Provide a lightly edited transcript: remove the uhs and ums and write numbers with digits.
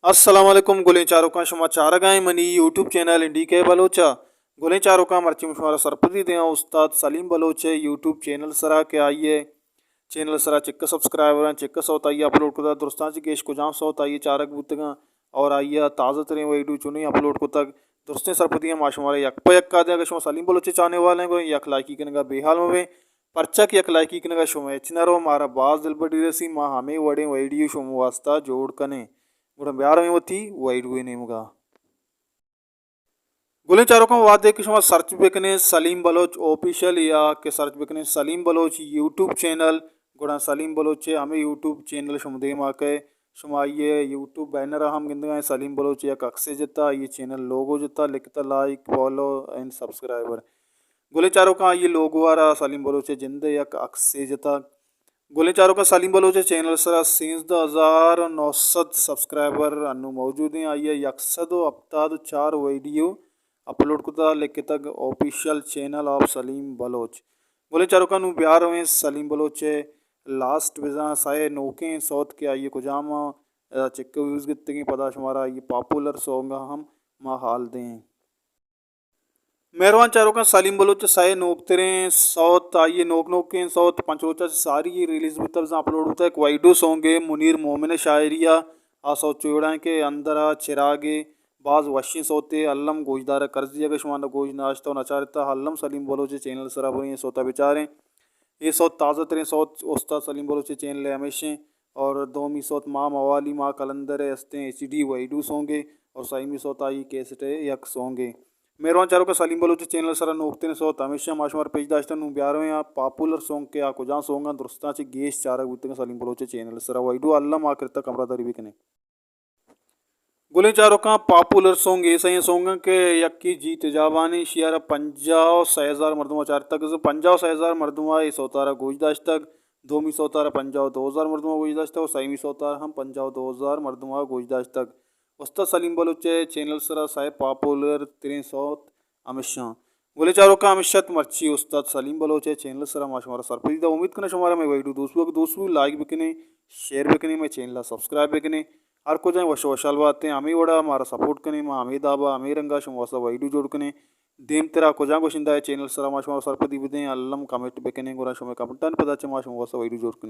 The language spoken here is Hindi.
अस्सलाम वालेकुम गुलें चारों का समाचार गाय मनी यूट्यूब चैनल इंडी के बलोचा गुलें चारों का मर्ची मुशमारा सरपति दे उस्ताद सलीम बलोच यूट्यूब चैनल सरा के आइए चैनल सरा चिक्का सब्सक्राइबर चिक्का सौत आइए अपलोड करता दुरुस्तान से गेश को जाम सौत आइए चारक बुतगा और आइए ताज़ा तरीन वीडियो चुनी अपलोड को तक दुरुस्तें सरपति माशुमारा यकपा यक्का दे अगर सलीम बलोचे चाहने वाले हैं यक लाइकी कनेगा बेहाल में पर्चा की यक लाइकी कनेगा शुमे इचनरो हमारा बाज दिल बड़ी रसी माँ हमें वड़े वीडियो शुम वास्ता जोड़ कने गुड़म ब्यार में वती वाइड हुए नेमुगा गुलें चारों का वादे कि शुमा सर्च बेकने सलीम बलोच ऑफिशियल या के सर्च बेकने सलीम बलोच यूट्यूब चैनल गुड़ा सलीम बलोच हमें यूट्यूब चैनल शुम दे माके शुमा ये यूट्यूब बैनर हम गिंदगा सलीम बलोच या अक्से जता ये चैनल लोगो जता लिखता लाइक फॉलो एंड सब्सक्राइबर गुले चारों का ये लोगो आ रहा सलीम बलोच जिंदे या अक्से जता गुले चारों का सलीम बलोच चैनल सरा 13900 सब्सक्राइबर अनु मौजूद हैं आइए यकसद अब्ताद 4 वीडियो अपलोड कुता लेके तक official channel of Saleem Baloch गुले चारों का नु प्यार में सलीम बलोच लास्ट विजा साए नोके सौत के आइए कुजामा चिक्के व्यूज़ कितने की पता शुमारा ये पॉपुलर सॉन्ग हम माँ हाल दें मेहरबान चारों का सलीम बलोच साए नोक तेरे सौत आइए नोक नोक के सौत पंचरोचा से सारी ये रिलीज भी तब से अपलोड होता है क्वाइडो सॉन्ग है मुनीर मोमिन शायरिया आ सौ चौड़ा के अंदर चिरागे बाज वशी सोते अल्लम गोजदार कर्ज दिया शुमाना गोज नाश्ता नचारता हल्लम सलीम बलोच चैनल सराबर ये सोता बेचारे ये सौत ताज़ा तरीन सौत उस्ताद सलीम बलोच चैनल है हमेशा और दोमी सौत माँ मवाली माँ कलंदर हस्ते HD वाइडू सोंगे और साइमी सौत आई कैसेट यक सोंगे मेहरबान चारों का सलीम बलोच चैनल सरा नोकते ने सौत हमेशा माशमार पेज दाश्ता नु ब्यारो या पॉपुलर सॉन्ग के आको जहाँ सोंगा दुरुस्ता से गेश चारक बुतंग सलीम बलोच चैनल सरा वाइडू अल्लाह आखिर तक कमरादारी भी कने गुले चारों का पॉपुलर सॉन्ग ऐसा ही सॉन्ग के यक्की जीत जावानी शियारा 50,000 मरदुमा चार तक 50,000 मरदुमा ये सौतारा गोजदाश तक दोमी सौतारा 50,000 मरदुमा गोजदाश तक और साइमी सौतारा हम 50,000 मरदुमा गोजदाश तक उस्ताद सलीम बलोच चैनल सरा साहेब पॉपुलर 300 अमिशा गुले चारों का अमिशत मर्ची उस्ताद सलीम बलोच चैनल सरा माशमारा सरपरीदा उम्मीद करना शुमारा मैं वही दोस्तों लाइक बिकने शेयर बिकने मैं चैनल सब्सक्राइब बिकने हर को जाए वश वशाल बातें हमें वड़ा हमारा सपोर्ट कने माँ हमें दाबा हमें रंगा शुम वसा वही जोड़ कने देम तेरा को जा को शिंदा है चैनल सरा माशमारा सरपदी बिदें अल्लम कमेंट बिकने गुरा शुमे कमेंटन पता चे माशम वसा वही जोड़ कने